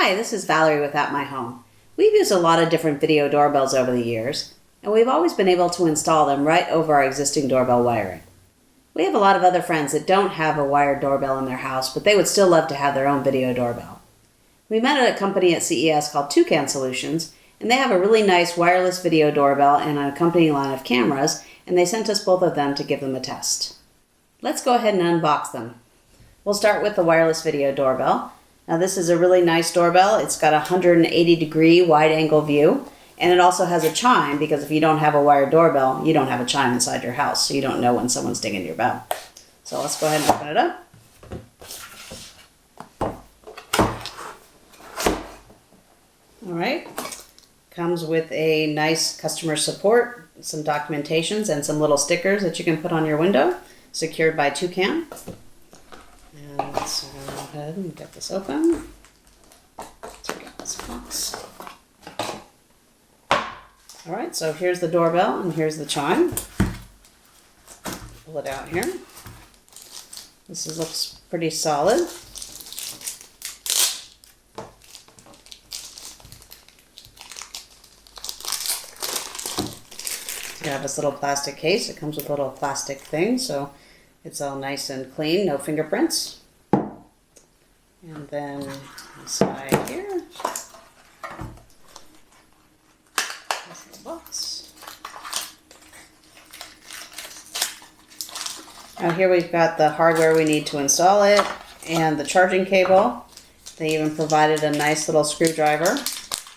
Hi, this is Valerie with At My Home. We've used a lot of different video doorbells over the years, and we've always been able to install them right over our existing doorbell wiring. We have a lot of other friends that don't have a wired doorbell in their house, but they would still love to have their own video doorbell. We met at a company at CES called Toucan Solutions, and they have a really nice wireless video doorbell and an accompanying line of cameras, and they sent us both of them to give them a test. Let's go ahead and unbox them. We'll start with the wireless video doorbell. Now this is a really nice doorbell. It's got a 180-degree wide-angle view, and it also has a chime, because if you don't have a wired doorbell, you don't have a chime inside your house, so you don't know when someone's dinging your bell. So let's go ahead and open it up. All right. Comes with a nice customer support, some documentations, and some little stickers that you can put on your window, secured by Toucan. And let's go ahead and get this open. Take out this box. All right, so here's the doorbell and here's the chime. Pull it out here. This looks pretty solid. You have this little plastic case. It comes with a little plastic thing, so it's all nice and clean, no fingerprints. And then inside here, this little box. Now here we've got the hardware we need to install it and the charging cable. They even provided a nice little screwdriver,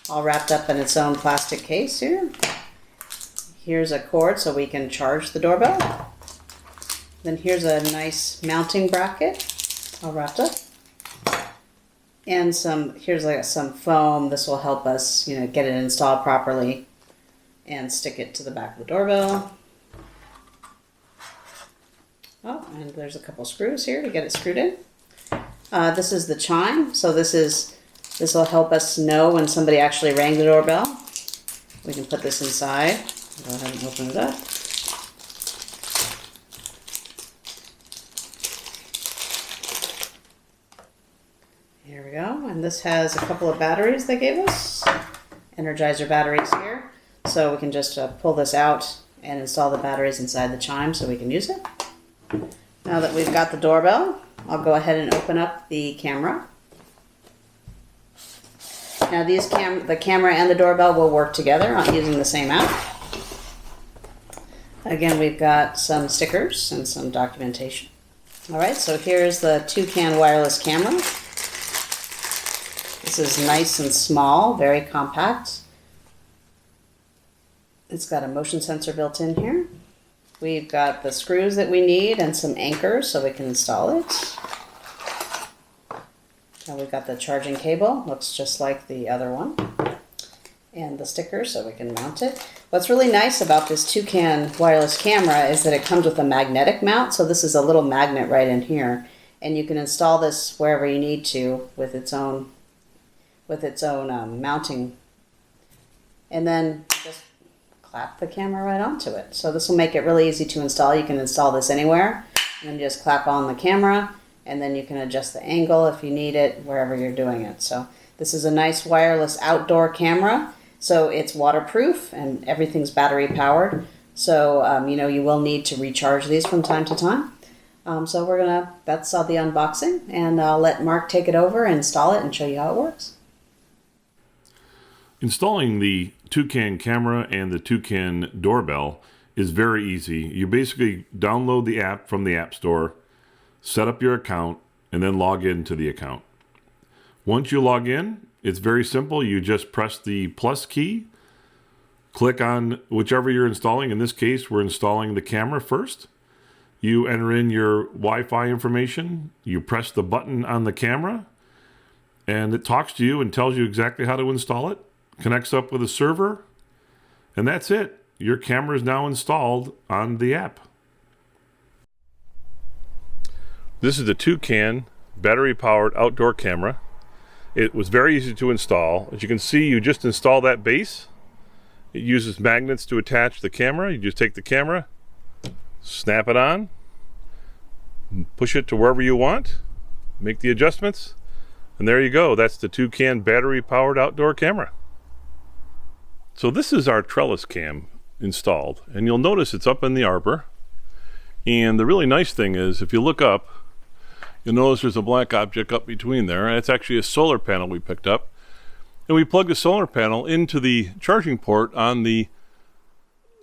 all wrapped up in its own plastic case here. Here's a cord so we can charge the doorbell. Then here's a nice mounting bracket, all wrapped up. And here's like some foam. This will help us, get it installed properly and stick it to the back of the doorbell. Oh, and there's a couple screws here to get it screwed in. This is the chime. So this will help us know when somebody actually rang the doorbell. We can put this inside. Go ahead and open it up. Here we go, and this has a couple of batteries they gave us, Energizer batteries here, so we can just pull this out and install the batteries inside the chime so we can use it. Now that we've got the doorbell, I'll go ahead and open up the camera. Now the camera and the doorbell will work together using the same app. Again, we've got some stickers and some documentation. All right, so here's the Toucan wireless camera. This is nice and small, very compact. It's got a motion sensor built in here. We've got the screws that we need and some anchors so we can install it. Now we've got the charging cable, looks just like the other one. And the sticker so we can mount it. What's really nice about this Toucan wireless camera is that it comes with a magnetic mount. So this is a little magnet right in here, and you can install this wherever you need to with its own mounting, and then just clap the camera right onto it. So this will make it really easy to install. You can install this anywhere, and then just clap on the camera, and then you can adjust the angle if you need it wherever you're doing it. So this is a nice wireless outdoor camera. So it's waterproof and everything's battery powered. So, you will need to recharge these from time to time. So that's the unboxing, and I'll let Mark take it over and install it and show you how it works. Installing the Toucan camera and the Toucan doorbell is very easy. You basically download the app from the App Store, set up your account, and then log into the account. Once you log in, it's very simple. You just press the plus key, click on whichever you're installing. In this case, we're installing the camera first. You enter in your Wi-Fi information. You press the button on the camera, and it talks to you and tells you exactly how to install it. Connects up with a server, and that's it. Your camera is now installed on the app. This is the Toucan battery-powered outdoor camera. It was very easy to install. As you can see, you just install that base. It uses magnets to attach the camera. You just take the camera, snap it on, push it to wherever you want, make the adjustments, And there you go. That's the Toucan battery-powered outdoor camera. So this is our trellis cam installed. And you'll notice it's up in the arbor. And the really nice thing is, if you look up, you'll notice there's a black object up between there. And it's actually a solar panel we picked up. And we plug the solar panel into the charging port on the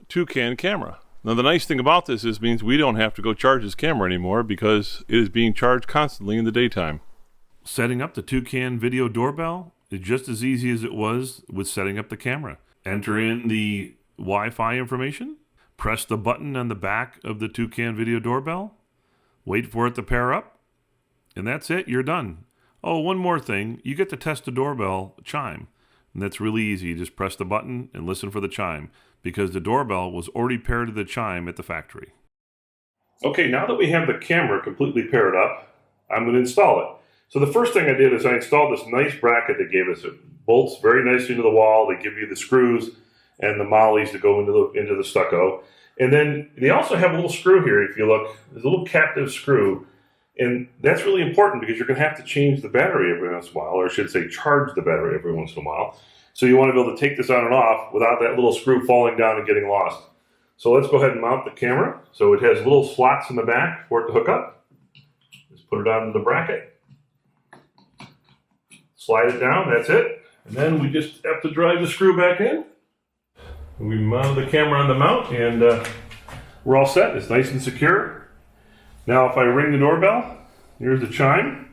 Toucan camera. Now the nice thing about this is means we don't have to go charge this camera anymore because it is being charged constantly in the daytime. Setting up the Toucan video doorbell is just as easy as it was with setting up the camera. Enter in the Wi-Fi information, press the button on the back of the Toucan video doorbell, wait for it to pair up, and that's it, you're done. Oh, one more thing, you get to test the doorbell chime, and that's really easy. You just press the button and listen for the chime, because the doorbell was already paired to the chime at the factory. Okay, now that we have the camera completely paired up, I'm going to install it. So the first thing I did is I installed this nice bracket they gave us. It bolts very nicely into the wall. They give you the screws and the mollies to go into the stucco. And then they also have a little screw here, if you look. There's a little captive screw. And that's really important because you're going to have to change the battery every once in a while, or I should say charge the battery every once in a while. So you want to be able to take this on and off without that little screw falling down and getting lost. So let's go ahead and mount the camera. So it has little slots in the back for it to hook up. Just put it on the bracket. Slide it down, that's it. And then we just have to drive the screw back in. We mounted the camera on the mount and we're all set. It's nice and secure. Now if I ring the doorbell, here's the chime.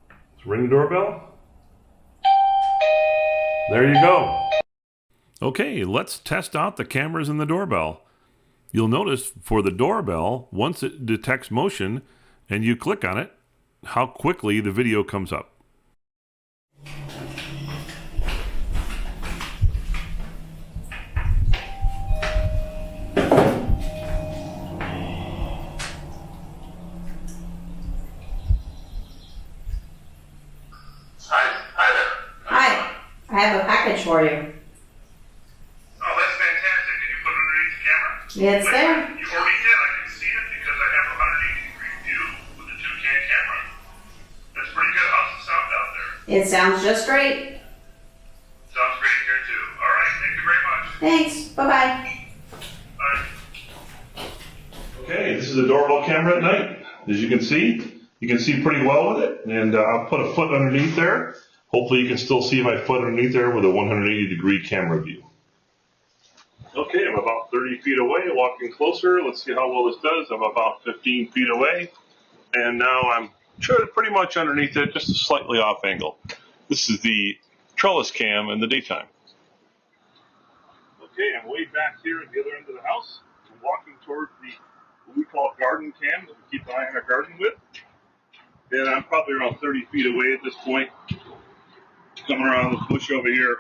Let's ring the doorbell. There you go. Okay, let's test out the cameras in the doorbell. You'll notice for the doorbell, once it detects motion and you click on it, how quickly the video comes up. I have a package for you. Oh, that's fantastic. Did you put it underneath the camera? It's there. You already did. I can see it because I have a 180-degree view with the Toucan camera. That's pretty good. How's the sound out there? It sounds just great. Sounds great here, too. All right. Thank you very much. Thanks. Bye-bye. Bye. Okay, this is the doorbell camera at night. As you can see pretty well with it. And I'll put a foot underneath there. Hopefully you can still see my foot underneath there with a 180-degree camera view. Okay, I'm about 30 feet away, walking closer. Let's see how well this does. I'm about 15 feet away. And now I'm pretty much underneath it, just a slightly off angle. This is the trellis cam in the daytime. Okay, I'm way back here at the other end of the house. I'm walking towards what we call garden cam that we keep an eye on our garden with. And I'm probably around 30 feet away at this point. Coming around this bush over here,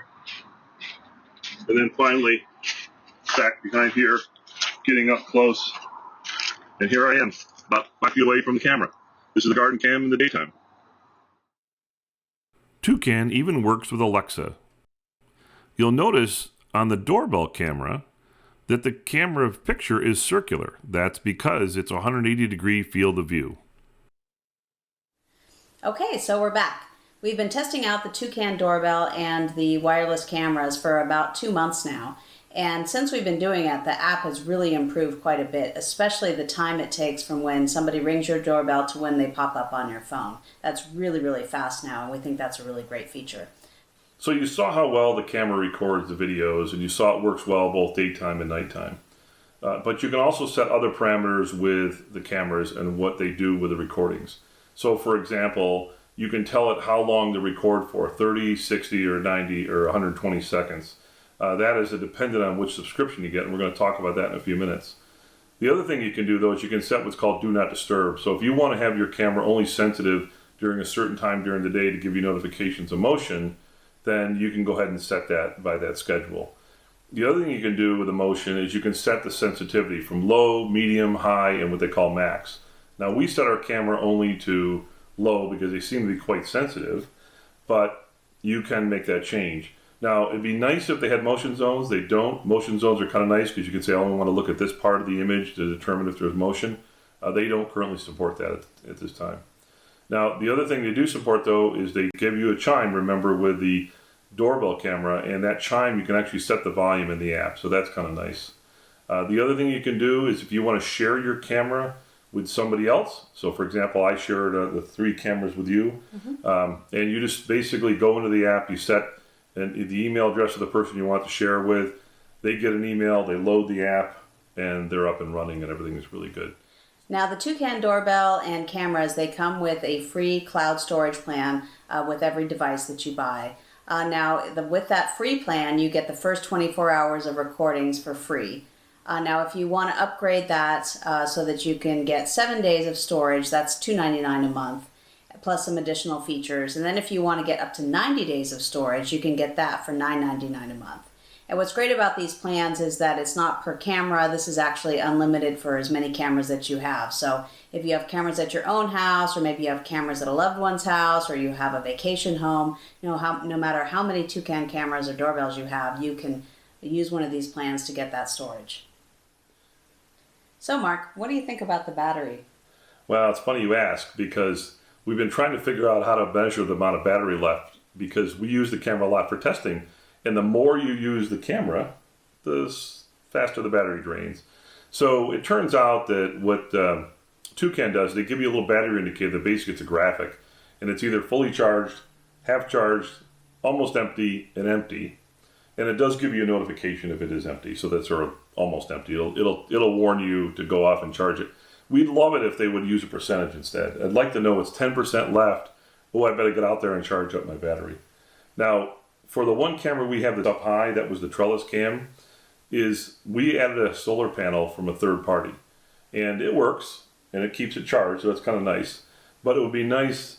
and then finally back behind here, getting up close, and here I am, about 5 feet away from the camera. This is the garden cam in the daytime. Toucan even works with Alexa. You'll notice on the doorbell camera that the camera picture is circular. That's because it's a 180-degree field of view. Okay, so we're back. We've been testing out the Toucan doorbell and the wireless cameras for about 2 months now. And since we've been doing it, the app has really improved quite a bit, especially the time it takes from when somebody rings your doorbell to when they pop up on your phone. That's really, really fast now, and we think that's a really great feature. So you saw how well the camera records the videos, and you saw it works well both daytime and nighttime. But you can also set other parameters with the cameras and what they do with the recordings. So for example, you can tell it how long to record for, 30, 60, or 90, or 120 seconds. That is dependent on which subscription you get, and we're going to talk about that in a few minutes. The other thing you can do, though, is you can set what's called Do Not Disturb. So if you want to have your camera only sensitive during a certain time during the day to give you notifications of motion, then you can go ahead and set that by that schedule. The other thing you can do with the motion is you can set the sensitivity from low, medium, high, and what they call max. Now, we set our camera only to low because they seem to be quite sensitive, but you can make that change. Now, it'd be nice if they had motion zones. They don't. Motion zones are kind of nice because you can say, I only want to look at this part of the image to determine if there's motion. They don't currently support that at this time. Now, the other thing they do support, though, is they give you a chime, remember, with the doorbell camera, and that chime, you can actually set the volume in the app, so that's kind of nice. The other thing you can do is if you want to share your camera with somebody else, so for example, I shared the 3 cameras with you, and you just basically go into the app, you set the email address of the person you want to share with, they get an email, they load the app, and they're up and running, and everything is really good. Now, the Toucan doorbell and cameras, they come with a free cloud storage plan with every device that you buy. With that free plan, you get the first 24 hours of recordings for free. Now, if you want to upgrade that so that you can get 7 days of storage, that's $2.99 a month, plus some additional features. And then if you want to get up to 90 days of storage, you can get that for $9.99 a month. And what's great about these plans is that it's not per camera. This is actually unlimited for as many cameras that you have. So if you have cameras at your own house, or maybe you have cameras at a loved one's house, or you have a vacation home, no matter how many Toucan cameras or doorbells you have, you can use one of these plans to get that storage. So Mark, what do you think about the battery? Well, it's funny you ask, because we've been trying to figure out how to measure the amount of battery left, because we use the camera a lot for testing. And the more you use the camera, the faster the battery drains. So it turns out that what Toucan does, they give you a little battery indicator that basically it's a graphic. And it's either fully charged, half charged, almost empty, and empty. And it does give you a notification if it is empty. So that's sort of almost empty. It'll warn you to go off and charge it. We'd love it if they would use a percentage instead. I'd like to know it's 10% left. Oh, I better get out there and charge up my battery. Now, for the one camera we have that's up high, that was the trellis cam, is we added a solar panel from a third party. And it works, and it keeps it charged, so that's kind of nice. But it would be nicer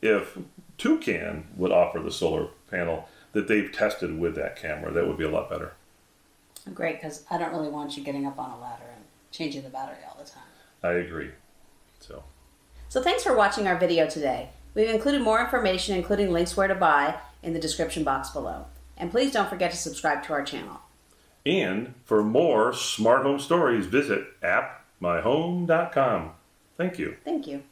if Toucan would offer the solar panel that they've tested with that camera. That would be a lot better. Great, because I don't really want you getting up on a ladder and changing the battery all the time. I agree. So thanks for watching our video today. We've included more information, including links where to buy, in the description box below. And please don't forget to subscribe to our channel. And for more smart home stories, visit appmyhome.com. Thank you. Thank you.